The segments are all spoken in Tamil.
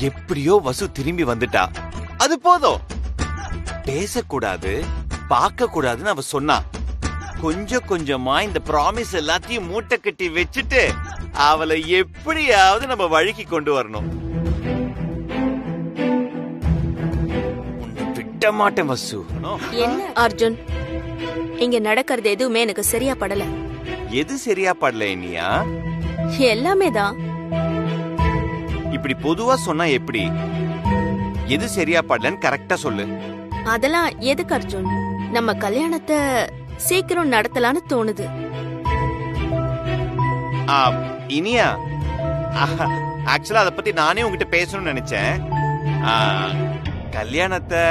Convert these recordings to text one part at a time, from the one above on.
எப்படியோ வசு திரும்பி வந்துட்டா, அது போதும். பேசக்கூடாது, பார்க்க கூடாதுன்னு அவ சொன்னா. கொஞ்சம் கொஞ்சமா இந்த ப்ராமிஸ் எல்லாத்தையும் மூட்டை கட்டி வச்சுட்டு அவளை எப்படியாவது நம்ம வழிக்கு கொண்டு வரணும். விட்ட மாட்டேன் வசு. என்ன அர்ஜுன், இங்க நடக்கிறது எதுவுமே எனக்கு சரியா படல. எது சரியா படல இனியா? எல்லாமே தான். இப்படி பொதுவா சொன்னா எப்படி? எது சரியா படலன்னு கரெக்டா சொல்லு. அதெல்லாம் எதுக்கு அர்ஜுன்? நம்ம கல்யாணத்தை சீக்கிரம் நடத்தலான்னு தோணுது. இனியா, ஆக்சுவலா அத பத்தி நானே உங்ககிட்ட பேசணும்னு நினைச்சேன். கல்யாணத்தை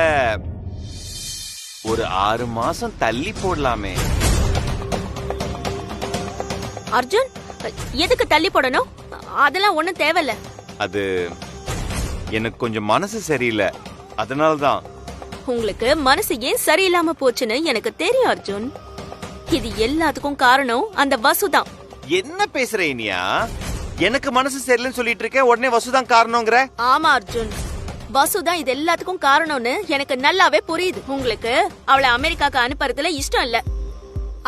ஒரு 6 மாசம் தள்ளி போடலாமே. அர்ஜுன், எதுக்கு தள்ளி போடணும்? அதெல்லாம் ஒண்ணும் தேவையில்ல. அது எனக்கு கொஞ்சம் மனசு சரியில்லை, அதனாலதான். உங்களுக்கு மனசு ஏன் சரியில்லாம போச்சுன்னு எனக்கு தெரியும் அர்ஜுன். இது எல்லாத்துக்கும் காரணம் அந்த வசுதான். என்ன பேசுற இனியா? எனக்கு மனசு சரியில்லைன்னு சொல்லிட்டு இருக்க, உடனே வசுதான் காரணம்ங்கற? ஆமா அர்ஜுன், வசுதான் இது எல்லாத்துக்கும் காரணம்னு எனக்கு நல்லாவே புரியுது. உங்களுக்கு அவளை அமெரிக்காக்கு அனுப்புறதுல இஷ்டம் இல்ல.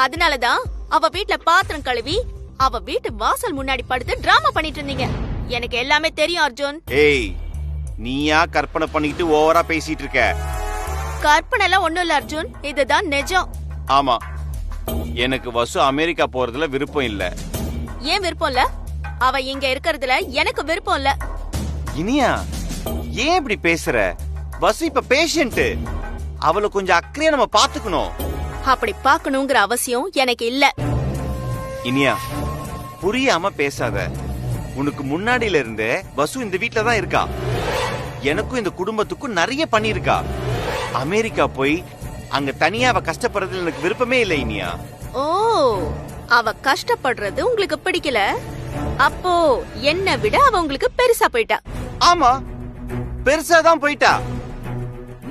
அதனாலதான் அவ வீட்ல பாத்திரம் கழுவி அவ வீட்டு வாசல் முன்னாடி படுத்து டிராமா பண்ணிட்டு இருந்தீங்க. எனக்கு எல்லாமே தெரியும் அர்ஜுன். ஏய், நீயா கற்பனை பண்ணிட்டு ஓவரா பேசிட்டு இருக்க? கற்பனை எல்லாம் ஒண்ணும் இல்ல அர்ஜுன், இதுதான் நிஜம். ஆமா, எனக்கு வசு அமெரிக்கா போறதுல விருப்பம் இல்ல. ஏன் விருப்பம் இல்ல? அவ இங்க இருக்கிறதுல எனக்கு விருப்பம் இல்ல. இனியா, ஏன் இப்படி பேசுற? வசு இப்ப பேஷண்ட், அவளை கொஞ்சம் அக்கறையா நம்ம பாத்துக்கணும். அப்படி பாக்கணுங்கிற அவசியம் எனக்கு இல்ல. இனியா, புரியாம பேசாத. உனக்கு முன்னாடியில இருந்தே வசு இந்த வீட்ல தான் இருக்கா. எனக்கும் இந்த குடும்பத்துக்கும் நிறைய பண்ணிருக்கா. அமெரிக்கா போய் அங்க தனியா அவ கஷ்டப்படுறதுல எனக்கு விருப்பமே இல்லை இனியா. ஓ, அவ கஷ்டப்படுறது உங்களுக்கு பிடிக்கல? அப்போ என்ன விட அவ உங்களுக்கு பெருசா போயிட்டா. ஆமா, பெருசா தான் போயிட்டா.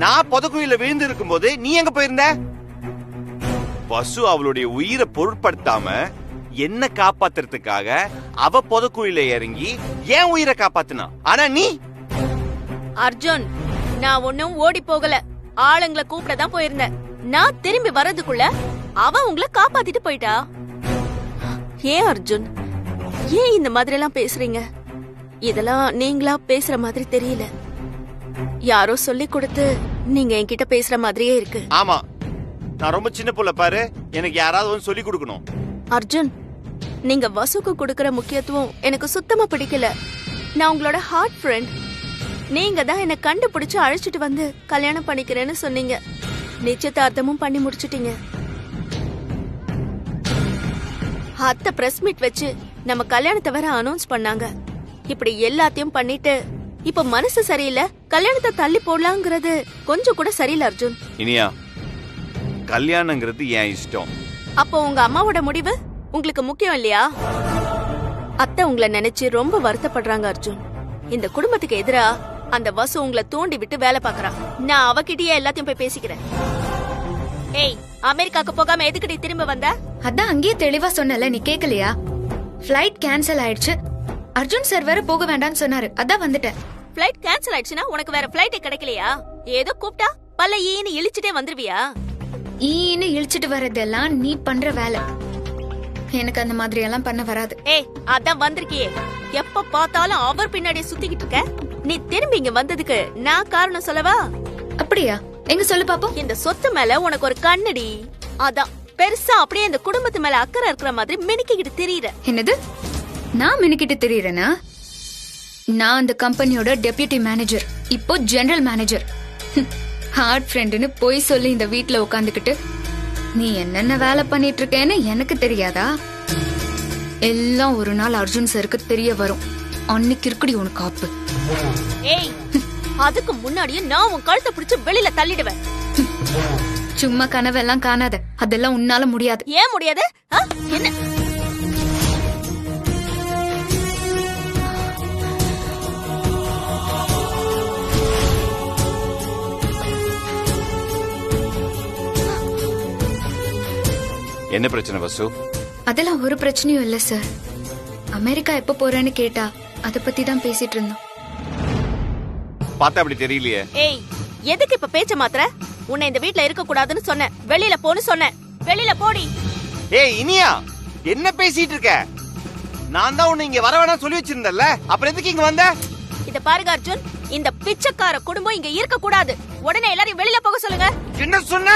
நான் புதக்குழியில விழுந்து இருக்கும் போது நீ எங்க போயிருந்த? வசு அவளுடைய உயிரை பொருட்படுத்தாம என்ன காப்பாத்துறதுக்காக அவ புதக்குழியில இறங்கி ஏன் உயிரை காப்பாத்துனா. ஆனா நீ? அர்ஜுன், நான் ஒன்னும் ஓடி போகல, ஆளுங்களை கூப்பிட தான் போயிருந்தேன். நான் திரும்பி வர்றதுக்குள்ள அவ உங்களை காப்பாத்திட்டு போயிட்டா. ஏன் அர்ஜுன், ஏன் இந்த மாதிரி எல்லாம் பேசுறீங்க? இதெல்லாம் நீங்களா பேசுற மாதிரி தெரியல. யாரோ சொல்லி கொடுத்து நீங்க என்கிட்ட பேசுற மாதிரியே இருக்கு. ஆமா, நான் ரொம்ப சின்ன புள்ள பாரு, எனக்கு யாராவது வந்து சொல்லி கொடுக்கணும். அர்ஜுன், நீங்க வசுக்கு கொடுக்கற முக்கியத்துவம் எனக்கு சுத்தமா பிடிக்கல. நான் உங்களோட ஹார்ட் ஃப்ரெண்ட். நீங்க தான் என்ன கண்டுபிடிச்சு அழைச்சிட்டு வந்து கல்யாணம் பண்ணிக்கிறேன்னு சொன்னீங்க. நிச்சயதார்த்தமும் பண்ணி முடிச்சிட்டீங்க. அத்தை பிரஸ் மீட் வச்சு நம்ம கல்யாணத்தை வேற அனௌன்ஸ் பண்ணாங்க. இப்படி எல்லாத்தையும் பண்ணிட்டு இப்ப மனசு சரியில்லை, கல்யாணத்தை தள்ளி போடலாங்கிறது கொஞ்சம் கூட சரியில்லை அர்ஜுன். இனியா, கல்யாணங்கிறது என் இஷ்டம். அப்போ உங்க அம்மாவோட முடிவு உங்களுக்கு முக்கியம் இல்லையா? அத்தை உங்களை நினைச்சு ரொம்ப வருத்தப்படுறாங்க அர்ஜுன். இந்த குடும்பத்துக்கு எதிரா அந்த வசு உங்களை தூண்டி விட்டு வேலை பாக்குறான். நான் அவகிட்டயே எல்லாத்தையும் போய் பேசிக்கிறேன். ஏய், அமெரிக்காக்கு போகாம எதுக்கு நீ திரும்ப வந்த? அதான் அங்கேயே தெளிவா சொன்னல, நீ கேக்கலையா? ஃளைட் கேன்சல் ஆயிடுச்சு, அர்ஜுன் சார் வேற போக வேண்டாம்னு சொன்னாரு, அதான் வந்துட்டேன். ஃளைட் கேன்சல் ஆயிடுச்சுன்னா உனக்கு வேற ஃளைட்டே கிடைக்கலையா? ஏதோ கூப்பிட்டா பல்ல ஈன்னு இழிச்சிட்டே வந்துருவியா? ஈன்னு இழிச்சிட்டு வர்றதெல்லாம் நீ பண்ற வேலை. எனக்கு அந்த மாதிரி எல்லாம் பண்ண வராது. ஏய், அதான் வந்திருக்கியே, எப்ப பார்த்தாலும் அவர் பின்னாடியே சுத்திக்கிட்டு இருக்க. நீ திரும்பி இங்க வந்ததுக்கு நான் காரணம் சொல்லவா? அப்படியா? எங்க சொல்லு பாப்போம். இந்த சொத்து மேல உனக்கு ஒரு கண்ணடி, அதான் பெருசா அப்படியே இந்த குடும்பத்து மேல அக்கறை இருக்கிற மாதிரி மினுக்கிட்டு திரியற. என்னது? நான் மினுக்கிட்டு திரியறேனா? நான் அந்த கம்பெனியோட டெப்யூட்டி மேனேஜர், இப்போ ஜெனரல் மேனேஜர். ஹார்ட் ஃப்ரெண்டுன்னு போய் சொல்லி இந்த வீட்ல உட்காந்துக்கிட்டு நீ என்னென்ன வேலை பண்ணிட்டு இருக்கேன்னு எனக்கு தெரியாதா? எல்லாம் ஒரு நாள் அர்ஜுன் சருக்கு தெரிய வரும். அன்னைக்கு இருக்குடி உனக்கு ஆப்பு. ஏய், அதுக்கு முன்னாடியே நான் உன் கழுத்தை பிடிச்சு வெளியில தள்ளிடுவேன். சும்மா கனவெல்லாம் காணாத, அதெல்லாம் உன்னால முடியாது. ஏன் முடியாது? என்ன? என்ன பிரச்சனை வசு? அதெல்லாம் ஒரு பிரச்சனையும் இல்ல சார். அமெரிக்கா எப்ப போறேன்னு கேட்டா அத பத்தி தான் பேசிட்டு இருந்தோம். பார்த்தா அப்படி தெரியலையே. ஏய், எதுக்கு இப்ப பேச்ச மாத்திர? உன்னை இந்த வீட்ல இருக்க கூடாதுன்னு சொன்னேன். வெளியில போன்னு சொன்னேன். வெளியில போடி. ஏய் இனியா, என்ன பேசிட்டு இருக்க? நான் தான் உன்னை இங்க வர வேணாம் சொல்லி வச்சிருந்தேன்ல, அப்புறம் எதுக்கு இங்க வந்த? இத பாருங்க அர்ஜுன், இந்த பிச்சைக்கார குடும்பம் இங்க இருக்க கூடாது. உடனே எல்லாரையும் வெளியில போக சொல்லுங்க. என்ன சொன்ன?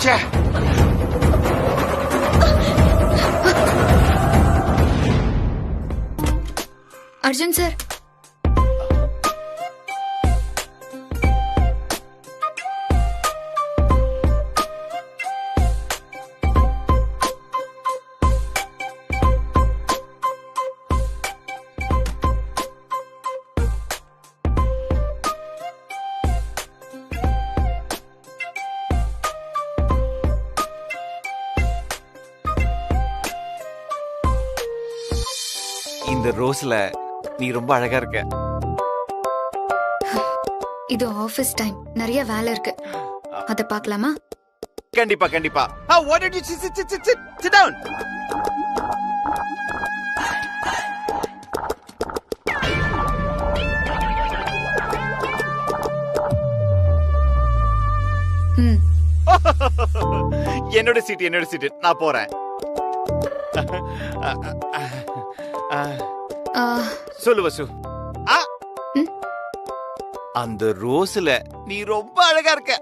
ச்சே. அர்ஜுன் சார், இந்த ரோஸ்ல நீ ரொம்ப அழகா இருக்க. இது ஆபீஸ் டைம், நிறைய வேலை இருக்கு. அத பார்க்கலாமா? கண்டிப்பா கண்டிப்பா. Why don't you sit down? என்னோட சீட் நான் போறேன். சொல்லு வசு. அந்த ரோஸ்ல நீ ரொம்ப அழகா இருக்க.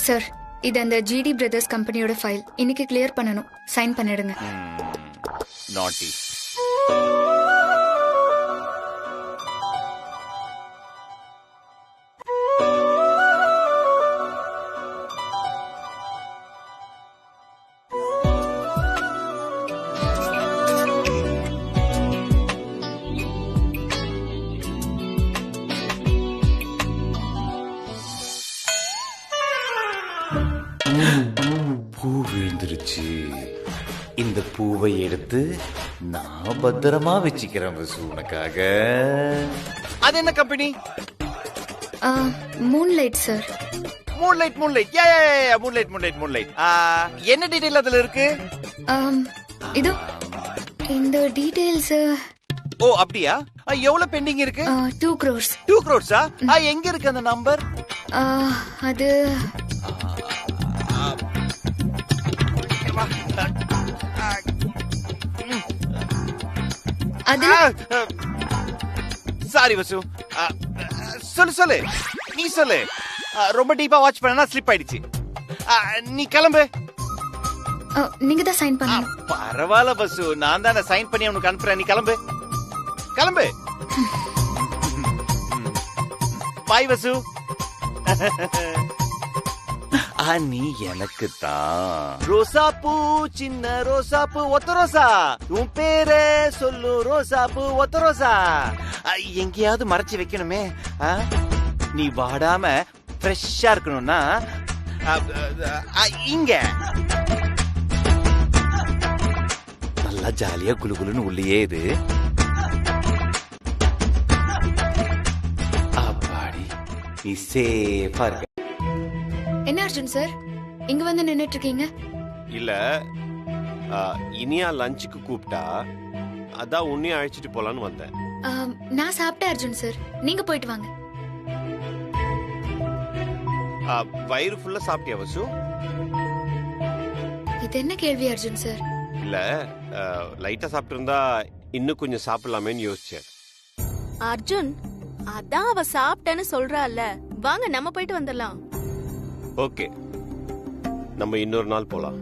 சார், இது அந்த ஜிடி பிரதர்ஸ் கம்பெனியோட ஃபைல். இன்னைக்கு கிளியர் பண்ணனும். சைன் பண்ணிடுங்க. நாட்டி. பூ விழுந்துருச்சு. இந்த பூவை எடுத்து நான் பத்திரமா வச்சுக்கிறேன் வசு உனக்காக. அது என்ன company? Moonlight sir. Moonlight. Moonlight. என்ன டீடைல் அதுல இருக்கு? இது இந்த டீடைல்ஸ். ஓ அப்படியா? எவ்வளவு பெண்டிங் இருக்கு? 2 crores. 2 crores-ஆ? எங்க இருக்கு அந்த நம்பர்? அது அது சாரி வசு. சொல்லு நீ சொல்லு. ரொம்ப டீப்பா வாட்ச் பண்ணா ஸ்லிப் ஆயிடுச்சு. நீ கிளம்பு. நீங்க தான் சைன் பண்ணணும். பரவாயில்ல வசு, நான் தான் சைன் பண்ணி உனக்கு அனுப்புறேன். நீ கிளம்பு. பாய் வசு. நீ எனக்கு தான் ரோசாப்பூ, சின்ன ரோசாப்பூ, ஒத்த ரோசா. உன் பேரை சொல்லு ரோசாப்பூ, ஒத்த ரோசா. எங்கேயாவது மறைச்சு வைக்கணுமே. நீ வாடாம ஃப்ரெஷ்ஷா இருக்கணும்னா இங்க நல்லா ஜாலியா குலுகுலுன்னு உள்ளே. இது அப்பாடி, நீ சேஃபா இருக்க. என்ன அர்ஜுன் சார், இங்க வந்து நின்னுட்டு இருக்கீங்க? இல்ல, இனியா லஞ்சுக்கு கூப்பிட்டா, அதான் உன்னையும் அழைச்சிட்டு போலான்னு வந்தேன். நான் சாப்பிட்டேன் அர்ஜுன் சார், நீங்க போயிட்டு வாங்க. வயிறு ஃபுல்லா சாப்பிட்டியா வசு? இது என்ன கேள்வி அர்ஜுன் சார்? இல்ல, லைட்டா சாப்பிட்டு இருந்தா இன்னும் கொஞ்சம் சாப்பிடலாமேன்னு யோசிச்சேன். அர்ஜுன், அதான் அவ சாப்பிட்டேன்னு சொல்றால. வாங்க நம்ம போயிட்டு வந்துடலாம். ஓகே, நம்ம இன்னொரு நாள் போலாம்.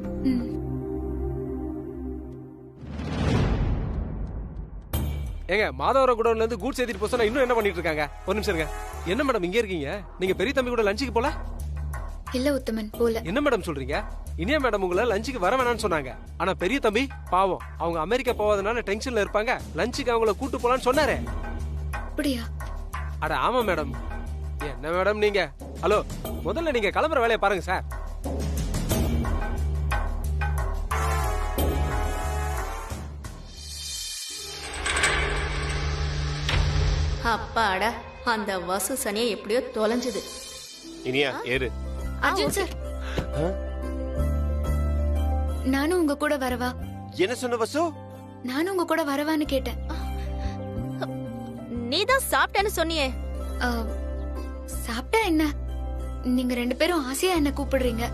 ஏங்க, மாதவரம் குடோன்ல இருந்து கூட்ஸ் ஏத்திட்டு போக சொன்னா இன்னும் என்ன பண்ணிட்டு இருக்காங்க? ஒரு நிமிஷம் இருங்க. என்ன மேடம் இங்க இருக்கீங்க? நீங்க பெரிய தம்பி கூட லஞ்சுக்கு போல? இல்ல உத்தமன், போல. என்ன மேடம் சொல்றீங்க? இனியா மேடம் உங்களை லஞ்சுக்கு வர வேணாம்னு சொன்னாங்க. ஆனா பெரிய தம்பி பாவம், அவங்க அமெரிக்கா போவதனால டென்ஷன்ல இருப்பாங்க. லஞ்சுக்கு அவங்கள கூட்டு போலான்னு சொன்னாரே. அப்படியா? அட ஆமா மேடம். என்ன மேடம் நீங்க? ஹலோ, முதல்ல நீங்க கிளம்புற வேலையை பாருங்க சார். அப்பாடா, அந்த வசு சனியை எப்படியோ தொலைஞ்சது. இனியா ஏறு. அர்ஜுன் சார், நானும் உங்க கூட வரவா? என்ன சொன்ன வசு? நானும் உங்க கூட வரவான்னு கேட்டேன். நீதான் சாப்பிட்டேன்னு சொன்னியே. ஆ, சாப்பிட்டா என்ன? நீங்க 2 பேரும் ஆசையா என்ன கூப்பிடுறீங்க.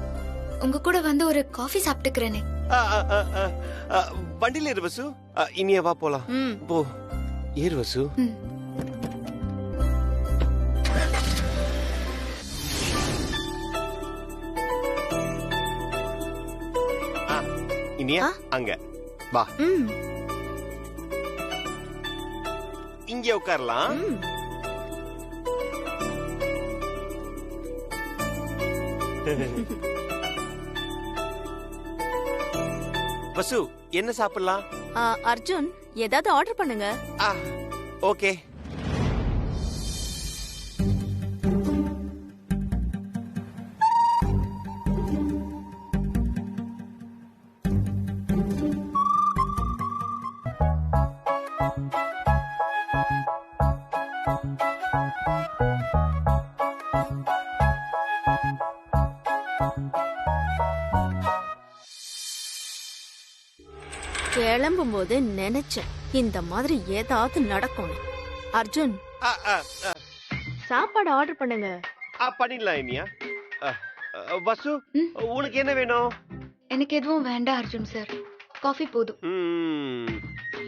உங்க கூட வந்து ஒரு காஃபி சாப்பிட்டுக்கிறேனே. வண்டியில ஏறு வசு. இனியா வா போலாம். ம். போ ஏறு வசு. ம். இனியா அங்க வா. ம். இங்க உட்காரலாம். ம். வசு என்ன சாப்பிடலாம்? அர்ஜுன் ஏதாவது ஆர்டர் பண்ணுங்க. ஓகே. கிளம்பும் போது நினைச்சேன் இந்த மாதிரி ஏதாவது நடக்கும். அர்ஜுன் சாப்பாடு ஆர்டர் பண்ணுங்க. பண்ணிடலாம் இனியா. வசு உனக்கு என்ன வேணும்? எனக்கு எதுவும் வேண்டாம் அர்ஜுன் சார். காஃபி போதும்.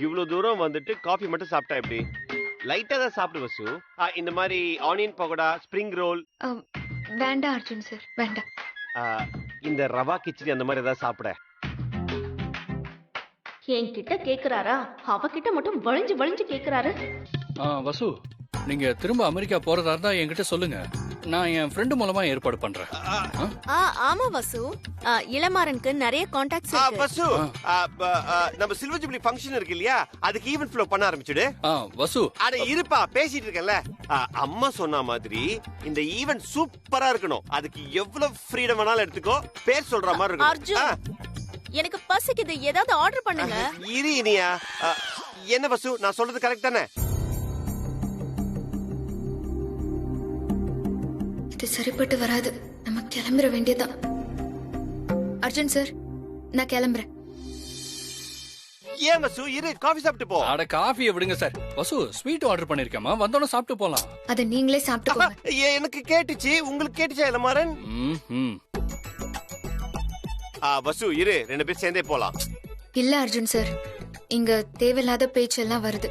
இவ்வளவு தூரம் வந்துட்டு காஃபி மட்டும் சாப்பிட்டா எப்படி? லைட்டா தான் சாப்பிடு வசு. இந்த மாதிரி ஆனியன் பகோடா, ஸ்ப்ரிங் ரோல். வேண்டாம் அர்ஜுன் சார், வேண்டாம். இந்த ரவா கிச்சடி அந்த மாதிரி ஏதாவது சாப்பிட. என்கிட்ட கேக்குறாரா? அவகிட்ட மட்டும் வழிஞ்சு வழிஞ்சு கேக்குறாரு. வசு, நீங்க திரும்ப அமெரிக்கா போறதா இருந்தா என்கிட்ட சொல்லுங்க. நான் என் ஃப்ரெண்டு மூலமா ஏற்பாடு பண்றேன். ஆமா வசு, இளமாறனுக்கு நிறைய கான்டாக்ட்ஸ் இருக்கு. வசு நம்ம சில்வர் ஜூப்ளி ஃபங்க்ஷன் இருக்கு இல்லையா, அதுக்கு ஈவென்ட் ஃப்ளோ பண்ண ஆரம்பிச்சுடு. வசு அட இருப்பா, பேசிட்டு இருக்கேன்ல. அம்மா சொன்ன மாதிரி இந்த ஈவென்ட் சூப்பரா இருக்கணும். அதுக்கு எவ்வளவு ஃப்ரீடம் வேணாலும் எடுத்துக்கோ. பேர் சொல்ற மாதிரி இருக்கும். அர்ஜுன் எனக்கு பசிக்குது, ஏதாவது ஆர்டர் பண்ணுங்க. இரு இனியா. என்ன வசு, நான் சொல்றது கரெக்ட் தானே? இது சரிப்பட்டு வராது. நம்ம கிளம்பிட வேண்டியதான். அர்ஜுன் சார், நான் கிளம்புறேன். ஏன் வசு, இரு, காஃபி சாப்பிட்டு போ. அட காஃபியை விடுங்க சார். வசு ஸ்வீட் ஆர்டர் பண்ணிருக்கேமா, வந்தோட சாப்பிட்டு போலாம். அதை நீங்களே சாப்பிட்டுக்கோங்க. எனக்கு கேட்டுச்சு, உங்களுக்கு கேட்டுச்சா இளமாறன்? வசு இரு, 2 பேர் சேர்ந்தே போலாம். இல்ல அர்ஜுன் சார், இங்க தேவையில்லாத பேச்செல்லாம் வருது.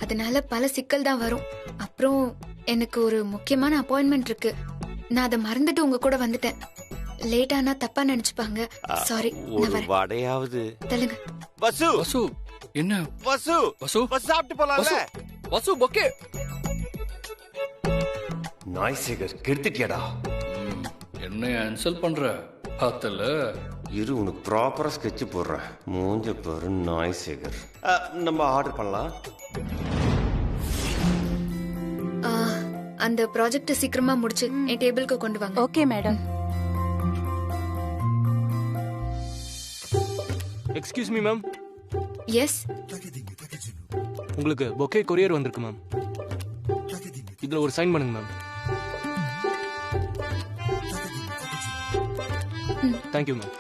அதனால பல சிக்கல் தான் வரும். அப்புறம் எனக்கு ஒரு முக்கியமான அப்பாயின்மெண்ட் இருக்கு. நான் அதை மறந்துட்டு உங்க கூட வந்துட்டேன். லேட்டானா தப்பா நினைச்சுப்பாங்க. சாரி. ஒரு வடையாவது தள்ளுங்க. வசு வசு என்ன? வசு வசு சாப்பிட்டு போலாம்ல. வசு பொக்கே. நாய் சேகர் கெடுத்துட்டியாடா. என்ன இன்சல்ட் பண்ற? பாத்தல இரு, உனக்கு ப்ராப்பரா ஸ்கெட்ச் போடுறேன். மூஞ்ச பாரு நாய் சேகர். நம்ம ஆர்டர் பண்ணலாம். அந்த ப்ராஜெக்ட் சீக்கிரமா முடிச்சு என் டேபிளுக்கு கொண்டு வாங்க. Okay madam. Excuse me ma'am. Yes, உங்களுக்கு பொக்கே கொரியர் வந்திருக்கு மேம். இதுல ஒரு சைன் பண்ணுங்க மேம். Thank you ma'am.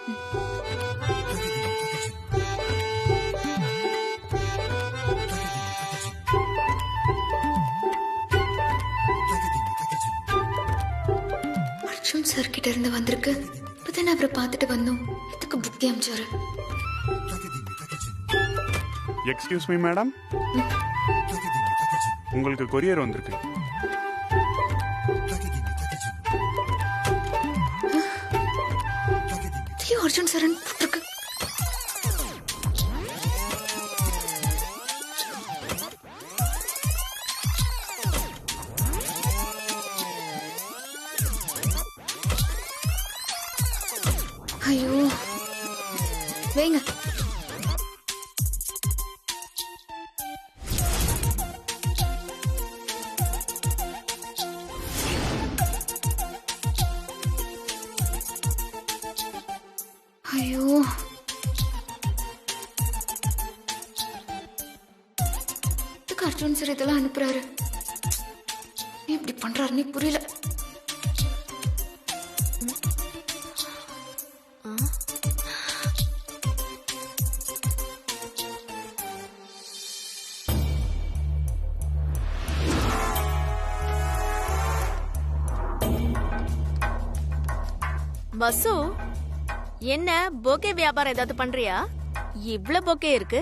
அர்ஜுன் சார் கிட்ட இருந்து வந்திருக்கு. இப்பதான் அவரை பார்த்துட்டு வந்தோம். இதுக்கு புத்தி அமிச்சாரு. எக்ஸ்கியூஸ் மீ மேடம், உங்களுக்கு கொரியர் வந்திருக்கு. அர்ஜுன் சரண் போட்டிருக்கு. ஐயோ, வைங்க. ஐயோ, இதுக்கு அர்ஜுன் சார் இதெல்லாம் அனுப்புறாரு. இப்படி பண்றாருன்னு புரியல. வசு, என்ன பொக்கே வியாபாரம் ஏதாவது பண்றியா? இவ்ளோ பொக்கே இருக்கு.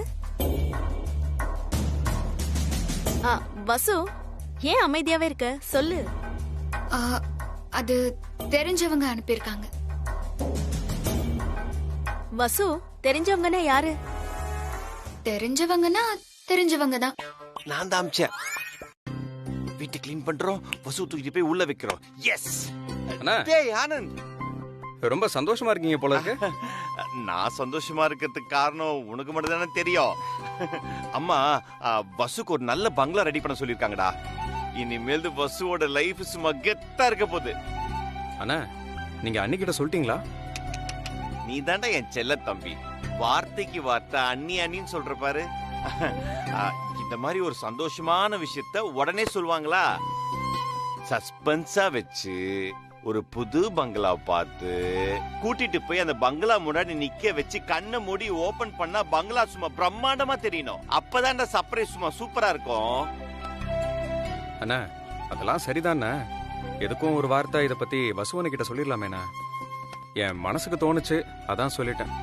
வசு, ஏன் அமைதியாவே இருக்க? சொல்லு. அது தெரிஞ்சவங்க அனுப்பியிருக்காங்க. வசு, தெரிஞ்சவங்கன்னா யாரு? தெரிஞ்சவங்கன்னா தெரிஞ்சவங்க தான். நான் தான் அமிச்சேன். வீட்டை கிளீன் பண்றோம், வசு தூக்கிட்டு போய் உள்ள வைக்கிறோம். எஸ். அண்ணா, டேய் ஆனந்த், ரொம்ப சந்தோஷமா இருக்கீங்க போல இருக்கு. நான் சந்தோஷமா இருக்கிறதுக்கு காரணம் உனக்கு மட்டும் தானே தெரியும். அம்மா வசுக்கு ஒரு நல்ல பங்களா ரெடி பண்ண சொல்லிருக்காங்கடா. இனிமேல் வசுவோட லைஃப் சும்மா கெத்தா இருக்க போகுது. அண்ணா, நீங்க அன்னிக்கிட்ட சொல்லிட்டீங்களா? நீ தாண்டா என் செல்ல தம்பி, வார்த்தைக்கு வார்த்தை அண்ணி அண்ணின்னு சொல்ற பாரு. இந்த மாதிரி ஒரு சந்தோஷமான விஷயத்த உடனே சொல்லுவாங்களா? சஸ்பென்ஸா வச்சு ஒரு புது பங்களா பார்த்து கூட்டிட்டு போய் அந்த பங்களா முன்னாடி நிக்க வச்சு கண்ணை மூடி ஓபன் பண்ணா பங்களா சும்மா பிரம்மாண்டமா தெரியணும். அப்பதான் இந்த சர்ப்ரைஸ் சும்மா சூப்பரா இருக்கும். அண்ணா, அதெல்லாம் சரிதாண்ணா. எதுக்கும் ஒரு வார்த்தை இத பத்தி வசுவனு கிட்ட சொல்லிடலாமேண்ணா. என் மனசுக்கு தோணுச்சு, அதான் சொல்லிட்டேன்.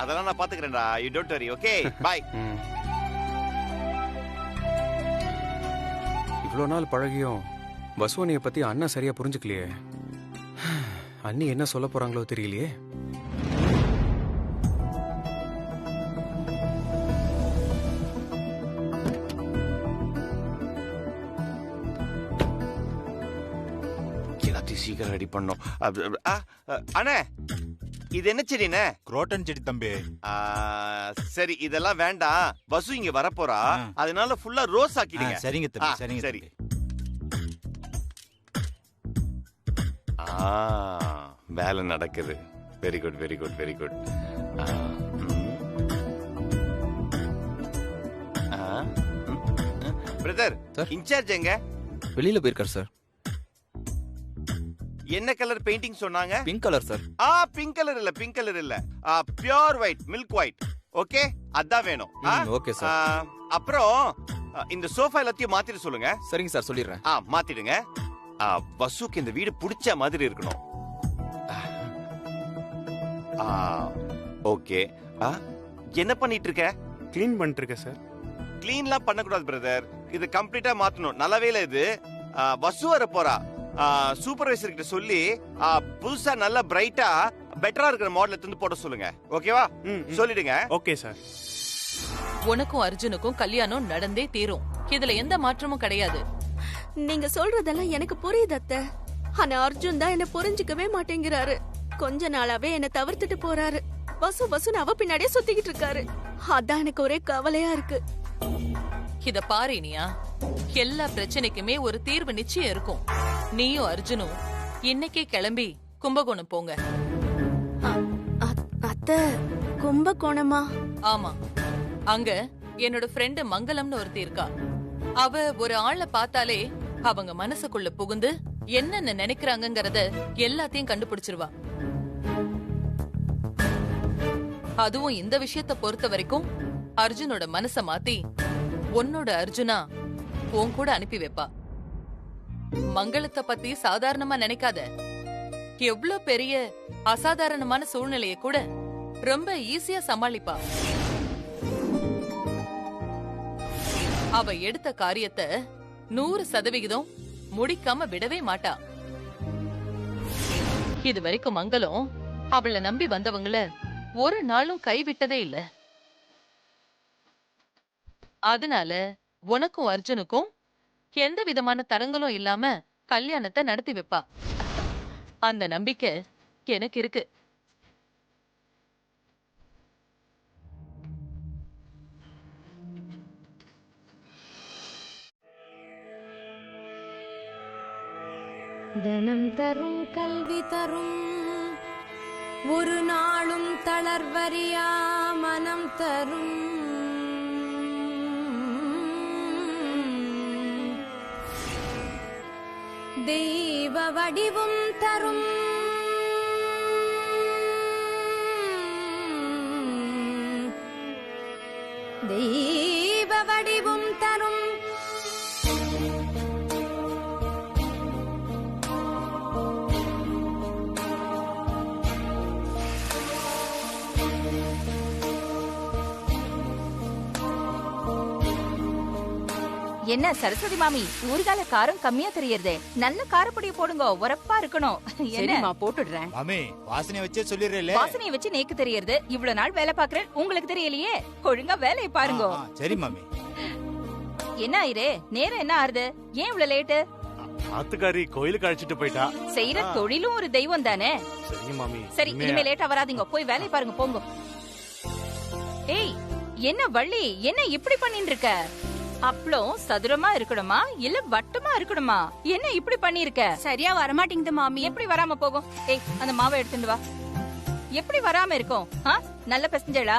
அதெல்லாம் நான் பாத்துக்கிறேன்டா. You don't worry. Okay, bye. இவ்வளவு நாள் பழகியும் வசுவனிய பத்தி அண்ணா சரியா புரிஞ்சுக்கலையே. அண்ணி என்ன சொல்ல போறாங்களோ தெரியலையே. எல்லாத்தையும் சீக்கிரம் ரெடி பண்ணோம். அண்ணே, இது என்ன செடினே? குரோட்டன் செடி தம்பி. சரி, இதெல்லாம் வேண்டாம். வசு இங்க வரப்போறா, அதனால ஃபுல்லா ரோஸ் ஆக்கிடுங்க. சரிங்க தம்பி, சரிங்க. சரி. வேலை நடக்குது. Very good, very good, very good. Brother, incharge எங்க? வெளியில போயிருக்கார் சார். என்ன கலர் பெயிண்டிங் சொன்னாங்க? Pink colour sir. Pink colour இல்ல, பிங்க் கலர் இல்ல, pure white, milk white. Okay, அதான் வேணும். Okay sir. அப்புறம் இந்த சோஃபா எல்லாத்தையும் மாத்திட சொல்லுங்க. சரிங்க சார், சொல்லிடுறேன். மாத்திடுங்க. வசுக்கு இந்த வீடு பிடிச்ச மாதிரி இருக்கணும். ஓகே. என்ன பண்ணிட்டு இருக்க? க்ளீன் பண்ணிட்டு இருக்கேன் சார். க்ளீன்லாம் பண்ணக்கூடாது பிரதர், இது கம்ப்ளீட்டா மாத்தணும். நல்லவே இல்ல இது. வசு வர போறா. சூப்பர்வைசர் கிட்ட சொல்லி புதுசா நல்ல பிரைட்டா பெட்டரா இருக்கிற மாடல் எடுத்து போட சொல்லுங்க. ஓகேவா? சொல்லிடுங்க. Okay sir. உனக்கும் அர்ஜுனுக்கும் கல்யாணம் நடந்தே தீரும். இதுல எந்த மாற்றமும் கிடையாது. நீங்க சொல்றதெல்லாம் எனக்கு புரியுது அத்தை. ஆனா அர்ஜுன் தான் என்ன புரிஞ்சுக்கவே மாட்டேங்கிறாரு. கொஞ்ச நாளாவே என்ன தவிர்த்துட்டு போறாரு. வசுன்னு அவ பின்னாடியே சுத்திக்கிட்டு இருக்காரு. அதான் எனக்கு ஒரே கவலையா இருக்கு. இத பாரு இனியா, எல்லா பிரச்சனைக்குமே ஒரு தீர்வு நிச்சயம் இருக்கும். நீயும் அர்ஜுனும் இன்னைக்கே கிளம்பி கும்பகோணம் போங்க. அத்தை, கும்பகோணமா? ஆமா, அங்க என்னோட ஃப்ரெண்டு மங்களம்னு ஒருத்தி இருக்கா. அவ ஒரு ஆளை பார்த்தாலே அவங்க மனசுக்குள்ள புகுந்து என்னென்ன நினைக்கிறாங்கங்கறத எல்லாத்தையும் கண்டுபிடிச்சிருவா. அதுவும் இந்த விஷயத்த பொறுத்த வரைக்கும் அர்ஜுனோட மனச மாத்தி உன்னோட அர்ஜுனா உன் கூட அனுப்பி வைப்பா. மங்களத்தை பத்தி சாதாரணமா நினைக்காத. எவ்வளவு பெரிய அசாதாரணமான சூழ்நிலையை கூட ரொம்ப ஈஸியா சமாளிப்பா. அவ எடுத்த காரியத்தை 100% முடிக்காம விடவே மாட்டா. இது வரைக்கும் மங்களம் அவளை நம்பி வந்தவங்கள ஒரு நாளும் கைவிட்டதே இல்ல. அதனால உனக்கும் அர்ஜுனுக்கும் எந்த விதமான தடங்களும் இல்லாம கல்யாணத்தை நடத்தி வைப்பா. அந்த நம்பிக்கை எனக்கு இருக்கு. தனம் தரும் கல்வி தரும் ஒரு நாளும் தளர்வறியா மனம் தரும் தெய்வ வடிவும் தரும் தெய்வ வடிவும் தரும் என்ன சரஸ்வதி மாமி, ஊறுகால காரம் கம்மியா தெரியறதே. நல்ல காரப்பொடிய போடுங்க, உரப்பா இருக்கணும். சரிம்மா, போட்டுடுறேன். மாமி வாசனை வச்சே சொல்லிடுறேன். வாசனைய வச்சு நேக்கு தெரியறது. இவ்வளவு நாள் வேலை பாக்குறேன், உங்களுக்கு தெரியலையே. ஒழுங்கா வேலையை பாருங்க. சரி மாமி. என்ன ஆயிரே, நேரம் என்ன ஆறுது? ஏன் இவ்வளவு லேட்டு? ஆத்துக்காரி கோயிலுக்கு அழைச்சிட்டு போயிட்டா. செய்யற தொழிலும் ஒரு தெய்வம் தானே. சரி மாமி. சரி, இனிமே லேட்டா வராதீங்க, போய் வேலையை பாருங்க, போங்க. ஏய், என்ன வள்ளி, என்ன இப்படி பண்ணிட்டு இருக்க? அப்பளம் சதுரமா இருக்கணுமா இல்ல வட்டமா இருக்கணுமா? என்ன இப்படி பண்ணிருக்க? சரியா வரமாட்டேங்குது மாமி. எப்படி வராம போகும்? ஏய், அந்த மாவை எடுத்துட்டு வா. எப்படி வராம இருக்கும்? நல்ல பெசஞ்சலா?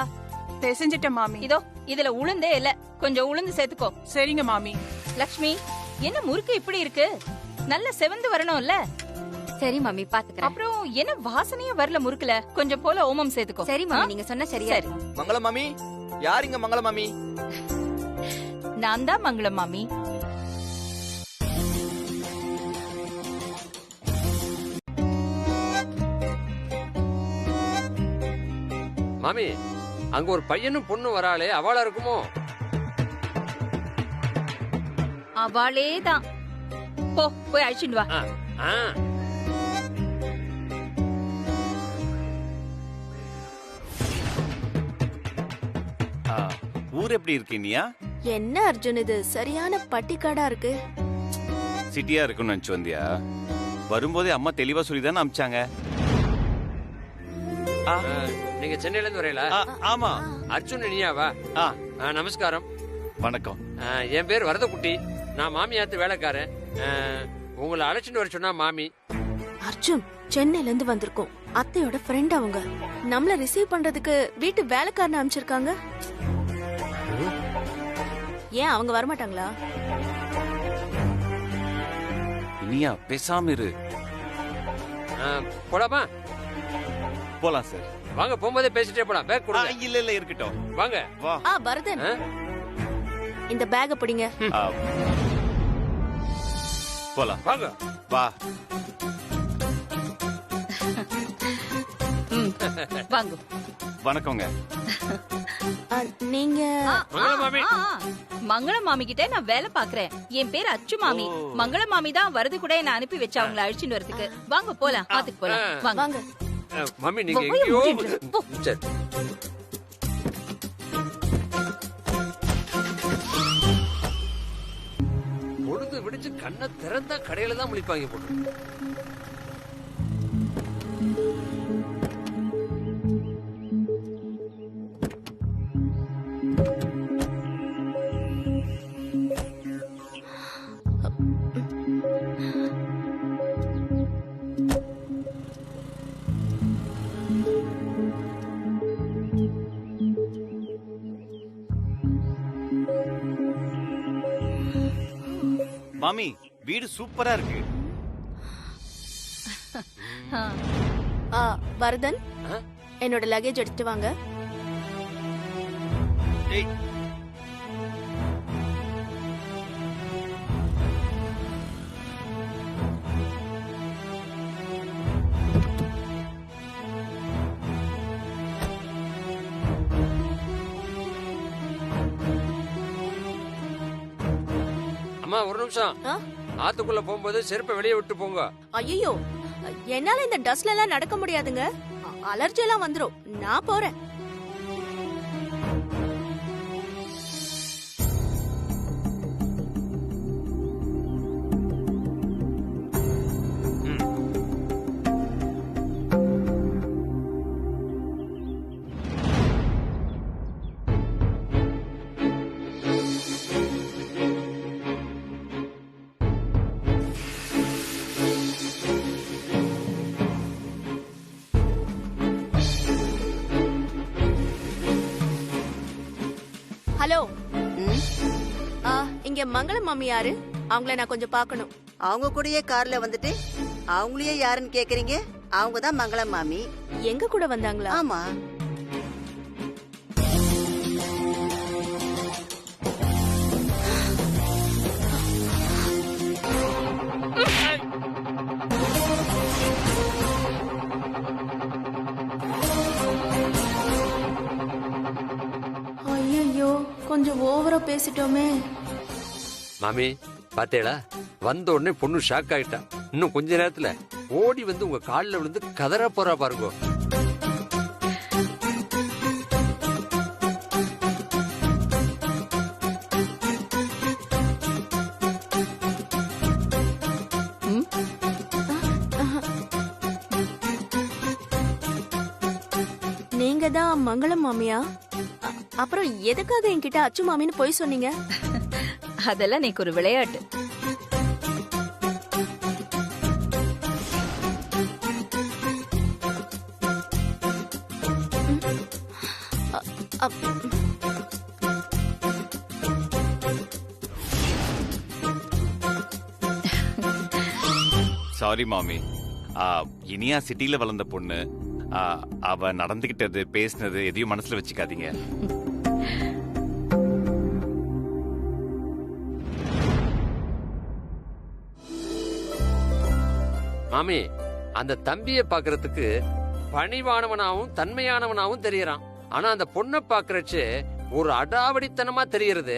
பெசஞ்சிட்ட மாமி. இதோ இதுல உளுந்தே இல்ல, கொஞ்சம் உளுந்து சேர்த்துக்கோ. சரிங்க மாமி. லக்ஷ்மி, என்ன முறுக்கு இப்படி இருக்கு? நல்ல செவந்து வரணும்ல. சரி மாமி, பாத்துக்கிறேன். அப்புறம் என்ன வாசனையே வரல முறுக்குல? கொஞ்சம் போல ஓமம் சேர்த்துக்கோ. சரி மாமி, நீங்க சொன்ன சரியா. மங்கள மாமி, யாருங்க மங்கள மாமி? நான் தான் மங்களம் மாமி. மாமி, அங்க ஒரு பையனும் பொண்ணு வராளே, அவளா இருக்குமோ? அவளே தான். போ, போய் அழிச்சுட்டு வா. ஊர் எப்படி இருக்கு நீயா? என்ன அர்ஜுன், இது சரியான பட்டிக்காடா இருக்கு. சிட்டியா இருக்குன்னு நினைச்சு வந்தியா? வரும்போதே அம்மா தெளிவா சொல்லிதானே அமிச்சாங்க. நீங்க சென்னையில இருந்து வரையில? ஆமா. அர்ஜுன் நீயாவா? நமஸ்காரம். வணக்கம். என் பேர் வரதக்குட்டி. நான் மாமியாத்து வேலைக்காரன். உங்களை அழைச்சிட்டு வர சொன்னா மாமி. அர்ஜுன், சென்னையில இருந்து வந்திருக்கோம். அத்தையோட ஃப்ரெண்ட் அவங்க. நம்மள ரிசீவ் பண்றதுக்கு வீட்டு வேலைக்காரன் அனுப்பிச்சிருக்காங்க. ஏன் அவங்க வரமாட்டாங்களா? இனியா பேசாம இரு. போலாமா? போலாம் சார். வாங்க, போகும்போதே பேசிட்டே போலாம். பேக் கொடுங்க. இல்ல இல்ல, இருக்கட்டும். வாங்க. பரதன், இந்த பேக்க பிடிங்க. போலாம். வாங்க. வா. வாங்க. வணக்கங்க. நீங்க? மங்கள மாமி கிட்ட நான் வேலை பாக்குறேன். என் பேர் அச்சு மாமி. மங்கள மாமி தான் வரது கூட என்ன அனுப்பி வச்சு அவங்கள அழிச்சுட்டு வரதுக்கு. வாங்க போலாம், பாத்துக்கு போலாம். வாங்க. மாமி, நீங்க எங்கேயோ. சரி. பொழுது விடிச்சு கண்ணை திறந்தா கடையில தான் முழிப்பாங்க போட்டு. மாமி, வீடு சூப்பரா இருக்கு. வரதன், என்னோட லக்கேஜ் எடுத்துட்டு வாங்க. அம்மா, ஒரு நிமிஷம். ஆத்துக்குள்ள போகும்போது செருப்பை வெளியே விட்டு போங்க. ஐயோ, என்னால இந்த டஸ்ட்ல எல்லாம் நடக்க முடியாதுங்க. அலர்ஜி எல்லாம் வந்துரும். நான் போறேன். ஹலோ, இங்க மங்கள மாமி யாரு? அவங்கள நான் கொஞ்சம் பார்க்கணும். அவங்க கூடயே கார்ல வந்துட்டு அவங்களையே யாருன்னு கேக்குறீங்க? அவங்க தான் மங்கள மாமி. எங்க கூட வந்தாங்களா? ஆமா. ஐயோ, கொஞ்சம் ஓவரா பேசிட்டோமே. மாமி பாத்தேடா, வந்த உடனே பொண்ணு ஷாக் ஆயிட்டா. இன்னும் கொஞ்ச நேரத்துல ஓடி வந்து உங்க காலில் விழுந்து கதற போறா பாருங்க. நீங்க தான் மங்களம் மாமியா? அப்புறம் எதுக்காக என்கிட்ட அச்சு மாமின்னு போய் சொன்னீங்க? அதெல்லாம் நீக்கு ஒரு விளையாட்டு. சாரி மாமி. இனியா சிட்டில வளர்ந்த பொண்ணு. அவ நடந்துகிட்டது பேசினது எதையும் மனசுல வச்சுக்காதீங்க. மாமி, அந்த தம்பியை பாக்குறதுக்கு பணிவானவனாவும் தன்மையானவனாவும் தெரியறான். ஆனா அந்த பொண்ணை பாக்குறச்சு ஒரு அடாவடித்தனமா தெரியறது.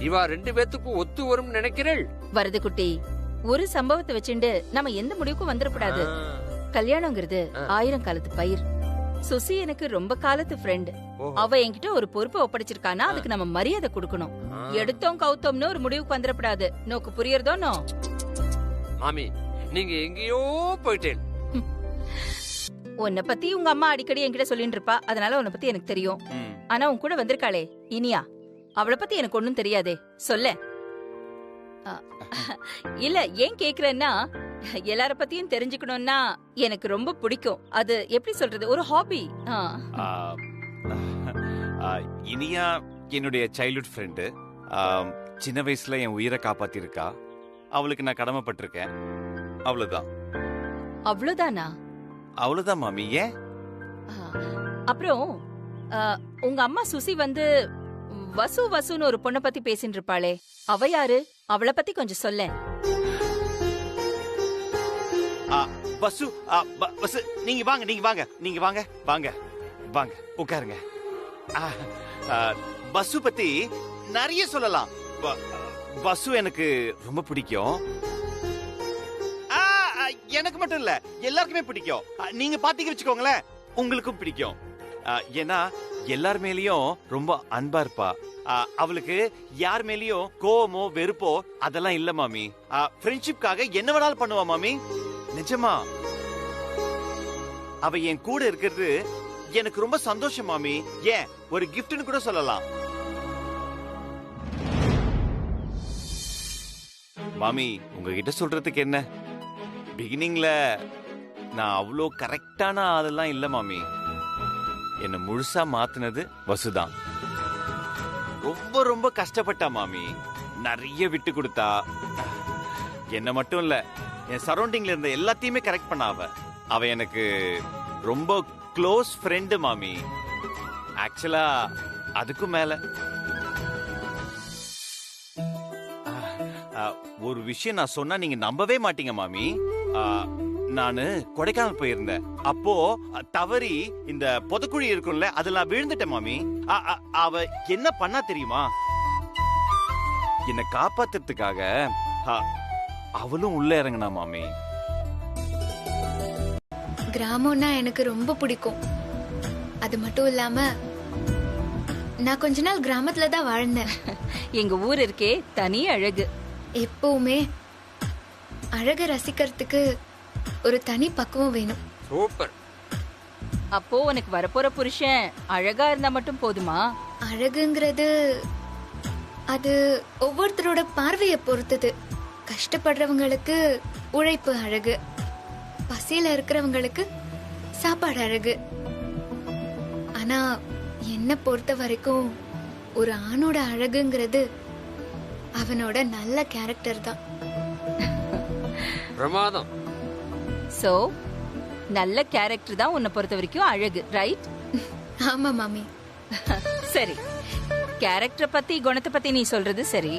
இவா 2 பேத்துக்கும் ஒத்து வரும் நினைக்கிறேள். வரது குட்டி, ஒரு சம்பவத்தை வச்சுண்டு நம்ம எந்த முடிவுக்கும் வந்துடக்கூடாது. கல்யாணங்கிறது 1000 காலத்து பயிர். சுசி எனக்கு ரொம்ப காலத்து ஃப்ரெண்ட். அவ என்கிட்ட ஒரு பொறுப்பை ஒப்படைச்சிருக்கானா அதுக்கு நம்ம மரியாதை கொடுக்கணும். எடுத்தோம் கவுத்தோம்னு ஒரு முடிவுக்கு வந்துடக்கூடாது. நோக்கு புரியறதோ? நோ மாமி, நீங்க எங்கேயோ போயிட்டேன். உன்னை பத்தி உங்க அம்மா அடிக்கடி என்கிட்ட சொல்லிட்டு இருப்பா, அதனால உன்னை பத்தி எனக்கு தெரியும். ஆனா உன் கூட வந்திருக்காளே இனியா, அவளை பத்தி எனக்கு ஒண்ணும் தெரியாதே, சொல்ல. இல்ல, ஏன் கேக்குறேன்னா எல்லார பத்தியும் தெரிஞ்சுக்கணும்னா எனக்கு ரொம்ப பிடிக்கும். அது எப்படி சொல்றது, ஒரு ஹாபி. இனியா என்னுடைய சைல்ட்ஹுட் ஃப்ரெண்டு. சின்ன வயசுல என் உயிரை காப்பாத்தி இருக்கா. அவளுக்கு நான் கடமைப்பட்டிருக்கேன். அவ்வளவுதான். அவ்வளவுதானா? அவ்வளவுதான் மாமி. ஏன்? அப்புறம் உங்க அம்மா சுசி வந்து வசுன்னு ஒரு பொண்ணை பத்தி பேசிட்டு இருப்பாளே, அவ யாரு? அவளை பத்தி கொஞ்சம் சொல்ல. வசு, நீங்க வாங்க, நீங்க வாங்க, நீங்க வாங்க, வாங்க வாங்க உட்காருங்க. வசு பத்தி நிறைய சொல்லலாம். வசு எனக்கு ரொம்ப பிடிக்கும். எனக்கு மட்டும் இல்ல, எல்லாருக்குமே பிடிக்கும். நீங்க பாத்தீங்க வச்சுக்கோங்களேன், உங்களுக்கும் பிடிக்கும். ஏன்னா எல்லார் மேலயும் ரொம்ப அன்பா இருப்பா. அவளுக்கு யார் மேலயும் கோவமோ வெறுப்போ அதெல்லாம் இல்ல மாமி. ஃப்ரெண்ட்ஷிப்காக என்ன வேணாலும் பண்ணுவா மாமி. நிஜமா அவ என் கூட இருக்கிறது எனக்கு ரொம்ப சந்தோஷம் மாமி. ஏன், ஒரு கிஃப்ட்னு கூட சொல்லலாம். மாமி, உங்ககிட்ட சொல்றதுக்கு என்ன, பிகினிங்ல நான் அவ்வளோ கரெக்டான ஆளெல்லாம் இல்ல மாமி. என்ன முழுசா மாத்துனது வசுதான். ரொம்ப ரொம்ப கஷ்டப்பட்டா மாமி. நிறைய விட்டு கொடுத்தா. என்ன மட்டும் இல்ல, என் சரௌண்டிங்ல இருந்த எல்லாத்தையுமே கரெக்ட் பண்ண அவ எனக்கு ரொம்ப க்ளோஸ் ஃப்ரெண்டு மாமி. ஆக்சுவலா அதுக்கும் மேல ஒரு விஷயம் நான் சொன்னா நீங்க நம்பவே மாட்டீங்க மாமி. நானு கொடைக்கானல் போயிருந்தேன். அப்போ தவறி இந்த புதக்குழி இருக்கும்ல, அதுல நான் விழுந்துட்டேன் மாமி. அவ என்ன பண்ணா தெரியுமா? என்ன காப்பாத்துறதுக்காக அவளும் உள்ள இறங்கினா மாமி. கிராமம்னா எனக்கு ரொம்ப பிடிக்கும். அது மட்டும் இல்லாம நான் கொஞ்ச நாள் கிராமத்துல தான் வாழ்ந்தேன். எங்க ஊர் இருக்கே தனி அழகு. எப்பவுமே அழக ரசிக்கிறதுக்கு ஒரு தனி பக்குவம் வேணும். சூப்பர். அப்போ உனக்கு வரப்போற புருஷன் அழகா இருந்தா மட்டும் போதுமா? அழகுங்கிறது அது ஒவ்வொருத்தரோட பார்வையை பொறுத்தது. கஷ்டப்படுறவங்களுக்கு உழைப்பு அழகு, பசியில இருக்கிறவங்களுக்கு சாப்பாடு அழகு. ஆனா என்ன பொறுத்த வரைக்கும் ஒரு ஆணோட அழகுங்கிறது அவனோட நல்ல கேரக்டர் தான். பிரமாதம். சோ நல்ல கேரக்டர் தான் உன்னை பொறுத்த வரைக்கும் அழகு, ரைட்? ஆமா மாமி. சரி, கேரக்டரை பத்தி குணத்தை பத்தி நீ சொல்றது சரி.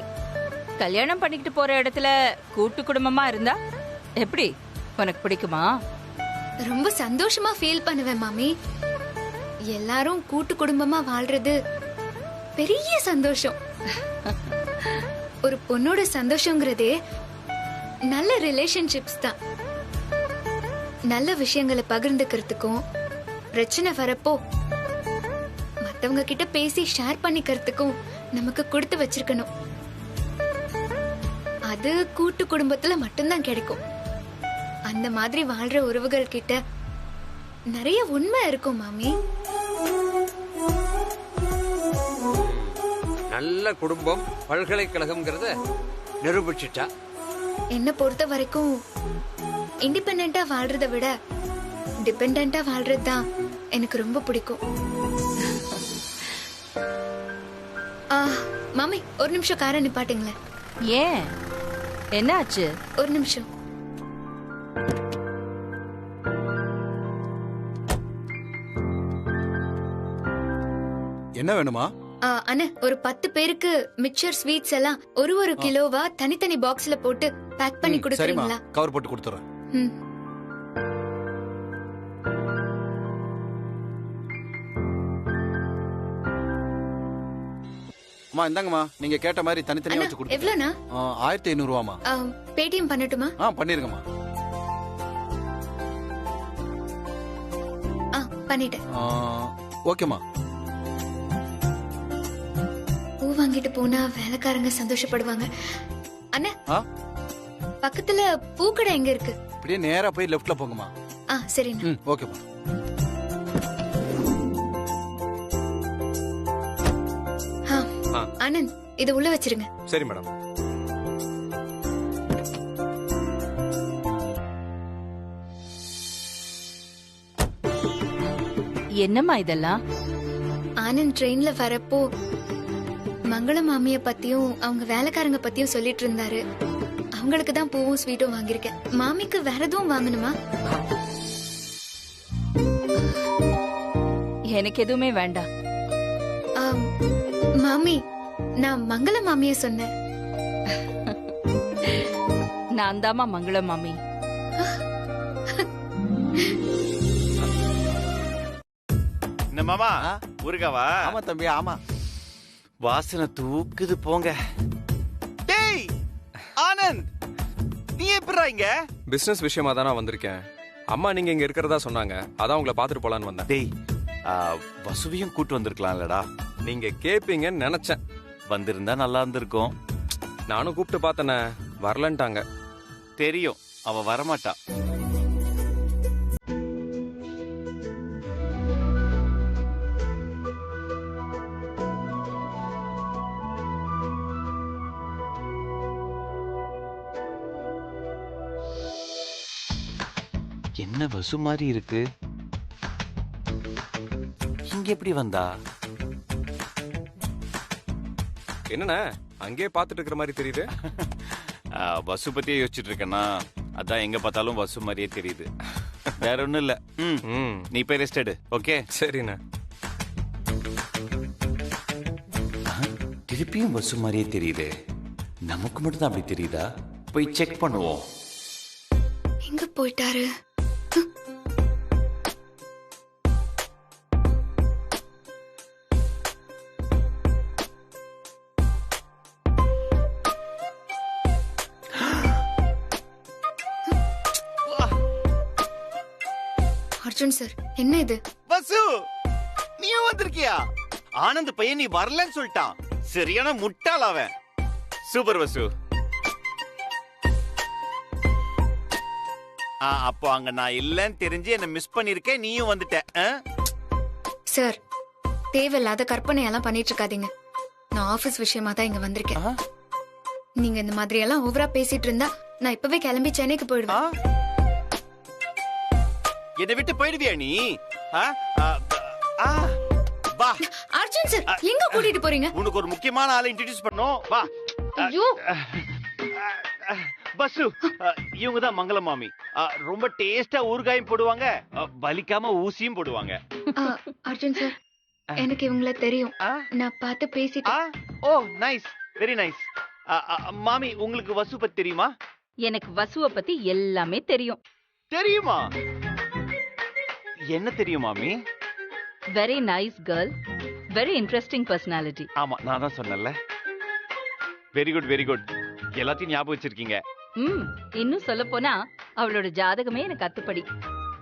கல்யாணம் பண்ணிக்கிட்டு போற இடத்துல கூட்டு குடும்பமா இருந்தா எப்படி, உனக்கு பிடிக்குமா? ரொம்ப சந்தோஷமா ஃபீல் பண்ணுவேன் மாமி. எல்லாரும் கூட்டு குடும்பமா வாழ்றது பெரிய சந்தோஷம். ஒரு பொண்ணோட சந்தோஷங்கிறதே நல்ல ரிலேஷன்ஷிப்ஸ் தான். நல்ல விஷயங்களை பகிர்ந்துக்கிறதுக்கும், பிரச்சனை வரப்போ மத்தவங்க கிட்ட பேசி ஷேர் பண்ணிக்கிறதுக்கும் நமக்கு கொடுத்து வச்சிருக்கணும். அது கூட்டு குடும்பத்துல மட்டும்தான் கிடைக்கும். அந்த மாதிரி வாழ்ற உறவுகள் கிட்ட நிறைய உண்மை இருக்கும் மாமி. நல்ல குடும்பம் பல்கலைக்கழகம்ங்கிறத நிரூபிச்சுட்டா. என்ன பொறுத்த வரைக்கும் இண்டிபெண்டா வாழ்றத விட டிபெண்டா வாழ்றது தான் எனக்கு ரொம்ப பிடிக்கும். மாமி ஒரு நிமிஷம் காரை நிப்பாட்டுங்களேன். ஏன் என்னாச்சு? ஒரு நிமிஷம். என்ன வேணுமா? அண்ணா ஒரு 10 பேருக்கு மிக்சர் ஸ்வீட்ஸ் எல்லாம் ஒரு கிலோவா தனித்தனி பாக்ஸ்ல போட்டு பேக் பண்ணி கொடுக்குறீங்களா? கவர் போட்டு கொடுத்துறேன். அம்மா இந்தாங்கம்மா, நீங்க கேட்ட மாதிரி தனித்தனியா வச்சு கொடுத்து. எவ்வளவுனா? 1500 ரூபாமா. பேடிஎம் பண்ணட்டுமா? பண்ணிருங்கம்மா. பண்ணிட்டேன். ஓகேம்மா. பூ வாங்கிட்டு போனா வேலைக்காரங்க சந்தோஷப்படுவாங்க. அண்ணா பக்கத்துல பூக்கடை எங்க இருக்கு? அப்படியே நேரா போய் லெஃப்ட்ல போங்கம்மா. சரிண்ணா. ஓகேம்மா. ஆனந்த் இத உள்ள வச்சிருங்க. சரி மேடம். என்னம்மா இதெல்லாம்? ஆனந்த் ட்ரெயின்ல வரப்போ மங்கள மாமிய பத்தியும் அவங்க வேலைக்காரங்க பத்தியும் சொல்லிட்டு இருந்தாரு. அவங்களுக்கு தான் பூவும் ஸ்வீட்டும் வாங்கியிருக்கேன். மாமிக்கு வேற எதுவும் வாங்கணுமா? எனக்கு எதுவுமே வேண்டாம். மாமி நான் மங்கள மாமிய சொன்னேன். நான் தாமா மங்கள மாமி. என்ன மாமா ஊருகாவா? ஆமா தம்பி ஆமா. வாசனை தூக்குது போங்க. டேய் ஆனந்த், நீ எப்படிடா இங்க? பிசினஸ் விஷயமா தானா வந்திருக்கேன். அம்மா நீங்க இங்க இருக்கிறதா சொன்னாங்க, அதான் உங்களை பாத்துட்டு போலான்னு வந்தேன். டேய் வசுவையும் கூட்டு வந்திருக்கலாம்லடா. நீங்க கேப்பீங்கன்னு நினைச்சேன். வந்திருந்தா நல்லா இருந்திருக்கும். நானும் கூப்பிட்டு பார்த்தேனே, வரலன்ட்டாங்க. தெரியும் அவ வரமாட்டா. என்ன வசு மாதிரி இருக்கு? இங்க எப்படி வந்தா? என்னண்ணே அங்கேயே பாத்துட்டு இருக்கிற மாதிரி தெரியுது? வசு பத்தியே யோசிச்சுட்டு இருக்கேன்னா அதான் எங்க பார்த்தாலும் வசு மாதிரியே தெரியுது. வேற ஒண்ணும் இல்ல. நீ போய் ரெஸ்ட் எடு. ஓகே சரிண்ணே. திருப்பியும் வசு மாதிரியே தெரியுது. நமக்கு மட்டும் தான் அப்படி தெரியுதா? போய் செக் பண்ணுவோம். எங்க போயிட்டாரு? அர்ஜுன் சார் என்ன இது? வசு நீயும் வந்திருக்கியா? ஆனந்த் பையன் நீ வரலன்னு சொல்லிட்டான். சரியான முட்டாள் அவன். சூப்பர் வசு. அப்போ அங்க நான் இல்லன்னு தெரிஞ்சு என்ன மிஸ் பண்ணிருக்கேன். நீயும் வந்துட்ட. சார் தேவையில்லாத கற்பனையெல்லாம் பண்ணிட்டு இருக்காதீங்க. நான் ஆபீஸ் விஷயமா தான் இங்க வந்திருக்கேன். நீங்க இந்த மாதிரி எல்லாம் ஓவரா பேசிட்டு இருந்தா நான் இப்பவே கிளம்பி சென்னைக்கு போயிடுவேன். என்னை விட்டு போயிடுவியா நீ? வா அர்ஜுன் சார் எங்க கூட்டிட்டு போறீங்க? உனக்கு ஒரு முக்கியமான ஆளை இன்ட்ரோடியூஸ் பண்ணோம். வா. ஐயோ பசு, இவங்க தான் மங்கள மாமி. ரொம்ப டேஸ்டா ஊறுகாயும் போடுவாங்க, வலிக்காம ஊசியும் போடுவாங்க. அர்ஜுன் சார் எனக்கு இவங்கள தெரியும். நான் பார்த்து பேசிட்டேன். ஓ நைஸ், வெரி நைஸ். மாமி உங்களுக்கு வசு பத்தி தெரியுமா? எனக்கு வசுவை பத்தி எல்லாமே தெரியும். தெரியுமா? என்ன தெரியும் மாமி? Very nice girl, very interesting personality. ஆமா நான் தான் சொன்னேன்ல, வெரி குட் வெரி குட். எல்லாத்தையும் ஞாபகம் வச்சிருக்கீங்க. இன்னும் சொல்ல போனா அவளோட ஜாதகமே எனக்கு அத்துப்படி.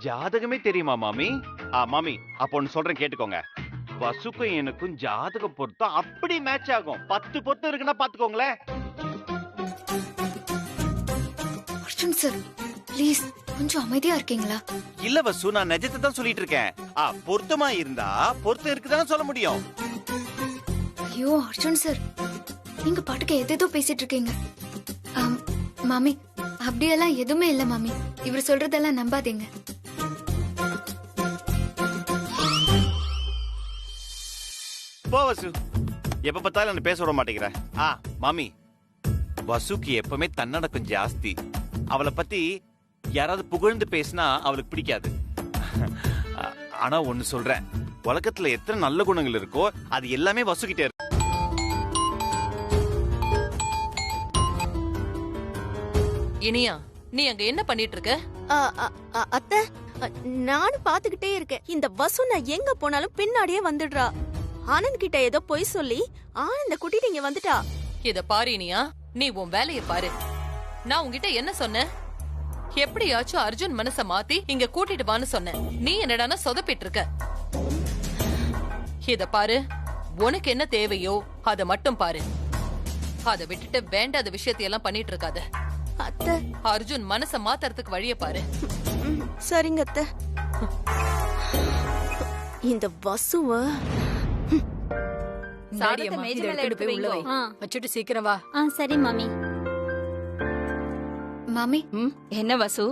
ஜாதகமே தெரியுமா மாமி? மாமி அப்ப ஒன்னு சொல்றேன் கேட்டுக்கோங்க. வசுக்கும் எனக்கும் ஜாதக பொருத்தம் அப்படி மேட்ச் ஆகும். 10 பொருத்தம் இருக்குன்னா பாத்துக்கோங்களேன். அர்ஜுன் சார் ப்ளீஸ் கொஞ்சம் அமைதியா இருக்கீங்களா? இல்ல வசு, நான் நிஜத்தை தான் சொல்லிட்டு இருக்கேன். பொருத்தமா இருந்தா பொருத்தம் இருக்குதான்னு சொல்ல முடியும். ஐயோ அர்ஜுன் சார், நீங்க பாட்டுக்கு எதேதோ பேசிட்டு இருக்கீங்க. மாமி அப்படியெல்லாம் எதுவுமே இல்ல மாமி. இவர் சொல்றதெல்லாம் நம்பாதீங்க. போ வசு, எப்ப பார்த்தாலும் என்ன பேச விட மாட்டேங்கிற. மாமி, வசுக்கு எப்பவுமே தன்னடக்கம் ஜாஸ்தி. அவளை பத்தி யாராவது புகழ்ந்து பேசினா அவளுக்கு பிடிக்காது. ஆனா ஒண்ணு சொல்றேன், உலகத்துல எத்தனை நல்ல குணங்கள் இருக்கோ அது எல்லாமே வசுக்கிட்டே இருக்கு. இனியா, நீ அங்க என்ன பண்ணிட்டு இருக்க? அத்தை, நானும் பாத்துக்கிட்டே இருக்கேன். இந்த வசு நான் எங்க போனாலும் பின்னாடியே வந்துடுறா. ஆனந்த் கிட்ட ஏதோ பொய் சொல்லி ஆனந்த கூட்டிட்டு இங்க வந்துட்டா. இத பாரு இனியா, நீ உன் வேலைய பாரு. நான் உன்கிட்ட என்ன சொன்னேன்? எப்படியாச்சும் அர்ஜுன் மனச மாத்தி இங்க கூட்டிட்டு வான்னு சொன்னேன். நீ என்னடானா சொதப்பிட்டு இருக்க. இத பாரு, உனக்கு என்ன தேவையோ அத மட்டும் பாரு. அத விட்டுட்டு வேண்டாத விஷயத்தையெல்லாம் பண்ணிட்டு இருக்காத. அத்தை, அர்ஜுன் மனச மாத்துறதுக்கு வழிய பாரு. சரிங்க அத்தை. இந்த வசுவ சாதத்தை மேஜை மேல எடுத்து வைங்க. வச்சுட்டு சீக்கிரம் வா. சரி மாமி. மாமி, என்ன வசு,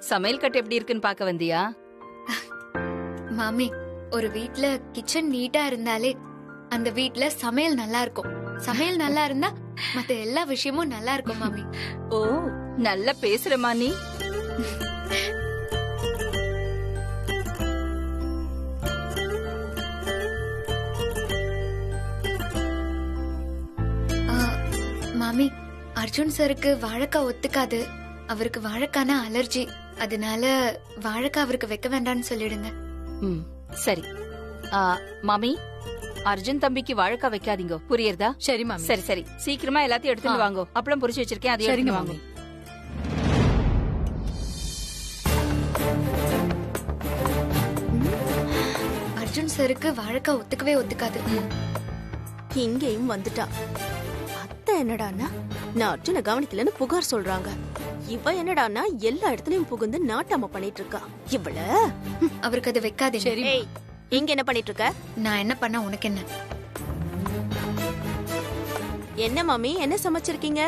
சமையல் கட்டு எப்படி இருக்குன்னு பாக்க வந்தியா? மாமி, ஒரு வீட்ல கிச்சன் நீட்டா இருந்தாலே அந்த வீட்ல சமையல் நல்லா இருக்கும். சமையல் நல்லா இருந்தா மத்த எல்லா விஷயமும் நல்லா இருக்கும் மாமி. ஓ, நல்லா பேசுறமா நீ. மாமி, அர்ஜுன் சருக்கு வாழைக்காய் ஒத்துக்காது. அவருக்கு வாழைக்கான அலர்ஜி. அதனால வாழைக்காய் அவருக்கு வைக்க வேண்டாம்னு சொல்லிடுங்க. சரி மாமி, அர்ஜுன் தம்பிக்கு வாழைக்காய் வைக்காதீங்க, புரியுறதா? சரி மாமி. சரி சரி, சீக்கிரமா எல்லாத்தையும் எடுத்துட்டு வாங்க. அப்பளம் பொரிச்சு வச்சிருக்கேன், அதையும் எடுத்துட்டு வாங்க. அர்ஜுன் சருக்கு வாழைக்காய் ஒத்துக்கவே ஒத்துக்காது. இங்கேயும் வந்துட்டா. அத்தை என்னடான்னா நான் அர்ஜுன கவனிக்கலன்னு புகார் சொல்றாங்க. இவ என்னடான்னா எல்லா இடத்துலயும் புகுந்து நாட்டாம பண்ணிட்டு இருக்கா. இவள அவருக்கு அது வைக்காதீங்க. ஏய், இங்க என்ன பண்ணிட்டு இருக்க? நான் என்ன பண்ண உனக்கு என்ன? என்ன மாமி, என்ன சமைச்சிருக்கீங்க?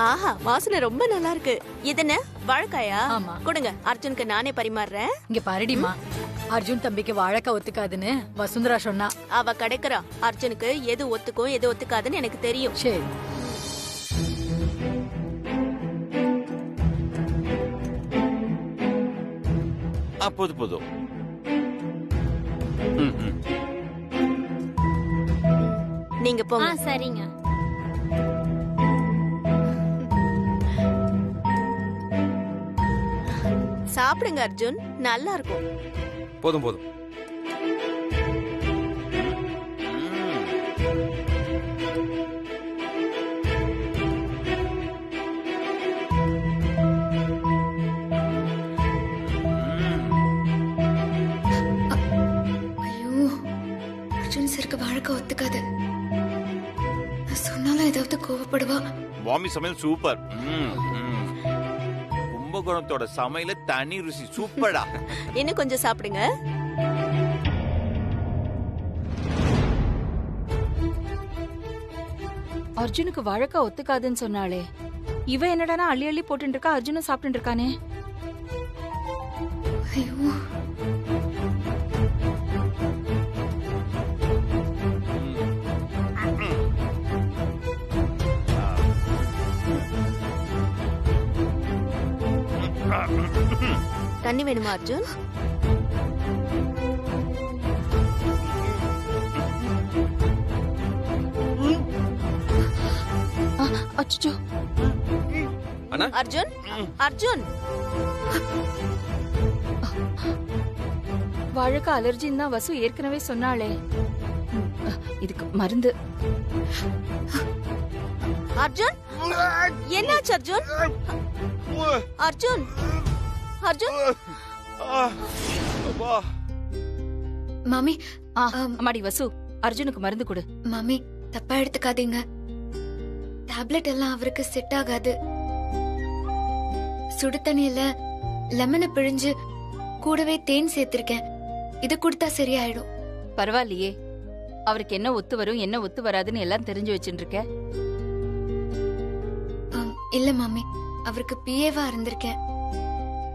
ஆஹா, வாசனை ரொம்ப நல்லா இருக்கு. இது என்ன வாழைக்காயா? கொடுங்க, அர்ஜுனுக்கு நானே பரிமாறுறேன். இங்க பாருடிமா, அர்ஜுன் தம்பிக்கு வாழைக்காய் ஒத்துக்காதுன்னு வசுந்தரா சொன்னா. அவ கிடைக்கிறா. அர்ஜுனுக்கு எது ஒத்துக்கும் எது ஒத்துக்காதுன்னு எனக்கு தெரியும். சரி. போதும் போதும். நீங்க போங்க. சரிங்க. சாப்பிடுங்க அர்ஜுன், நல்லா இருக்கும். போதும் போதும். வாழைக்காய் ஒத்துக்காது. சொன்னாலும் ஏதாவது கோவப்படுவா. மாமி சமையல் சூப்பர். கும்பகோணத்தோட சமையல தனி ருசி. சூப்பரா. இன்னும் கொஞ்சம் சாப்பிடுங்க. அர்ஜுனுக்கு வாழைக்காய் ஒத்துக்காதுன்னு சொன்னாலே, இவ என்னடானா அள்ளி அள்ளி போட்டு இருக்கா. அர்ஜுனும் சாப்பிட்டு இருக்கானே. ஐயோ, தண்ணி வேணுமா அர்ஜுன்? அச்சோ. அர்ஜுன், அர்ஜுன், வாழைக்காய் அலர்ஜின்னு தான் வசு ஏற்கனவே சொன்னாளே. இதுக்கு மருந்து. அர்ஜுன் என்னாச்சு அர்ஜுன்? அர்ஜுன் அர்ஜுன் மாமி அம்மாடி வசு, அர்ஜுனுக்கு மருந்து கொடு. மாமி தப்பா எடுத்துக்காதீங்க. டேப்லெட் எல்லாம் அவருக்கு செட் ஆகாது. சுடு தண்ணியில லெமனை பிழிஞ்சு கூடவே தேன் சேர்த்திருக்கேன். இது கொடுத்தா சரியாயிடும். பரவாயில்லையே, அவருக்கு என்ன ஒத்து வரும் என்ன ஒத்து வராதுன்னு எல்லாம் தெரிஞ்சு வச்சுட்டு இருக்க. இல்ல மாமி, அவருக்கு பிஏவா இருந்திருக்கேன்.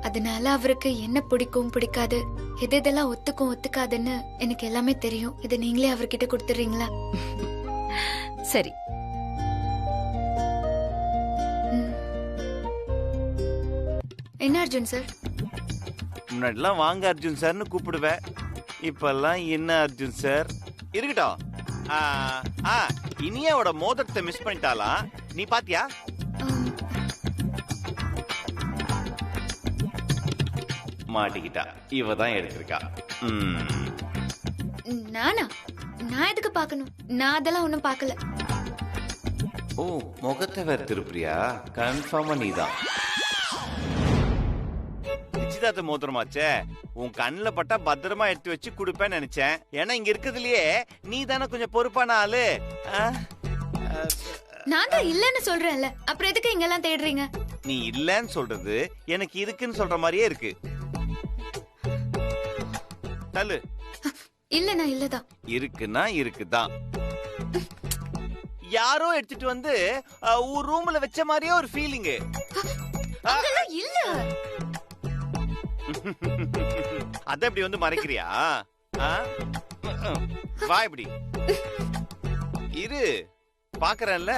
அதனால அவருக்கு என்ன பிடிக்கும் பிடிக்காது, எது இதெல்லாம் ஒத்துக்கும் ஒத்துக்காதுன்னு எனக்கு எல்லாமே தெரியும். இதை நீங்களே அவர்கிட்ட கொடுத்துறீங்களா? சரி. என்ன அர்ஜுன் சார்? முன்னாடிலாம் வாங்க அர்ஜுன் சார்னு கூப்பிடுவேன். இப்பெல்லாம் என்ன அர்ஜுன் சார்? இருக்கட்டும். இனியாவோட மோதிரத்தை மிஸ் பண்ணிட்டாளா? நீ பாத்தியா? மாட்டிக்கிட்டா. இவ தான் எடுத்திருக்கா. நானா? நான் எதுக்கு பாக்கணும்? நான் அதெல்லாம் ஒண்ணும் பாக்கல. ஓ, முகத்தை வேற திருப்பியா? கன்ஃபார்மா நீதான். நிச்சயதார்த்த மோதிரமாச்சே, உன் கண்ணுல பட்டா பத்திரமா எடுத்து வச்சு கொடுப்பேன்னு நினைச்சேன். ஏன்னா இங்க இருக்கிறதுலயே நீ தானே கொஞ்சம் பொறுப்பான ஆளு. நான் தான் இல்லன்னு சொல்றேன்ல, அப்புறம் எதுக்கு இங்கெல்லாம் தேடுறீங்க? நீ இல்லன்னு சொல்றது எனக்கு இருக்குன்னு சொல்ற மாதிரியே இருக்கு. தள்ளு. இல்ல, நான் இல்லதான். இருக்குன்னா இருக்குதான். யாரோ எடுத்துட்டு வந்து ஒரு ரூம்ல வச்ச மாதிரியே ஒரு ஃபீலிங். இல்ல, அத இப்படி வந்து மறைக்கிறியா? வா இப்படி இரு, பாக்குறேன்ல.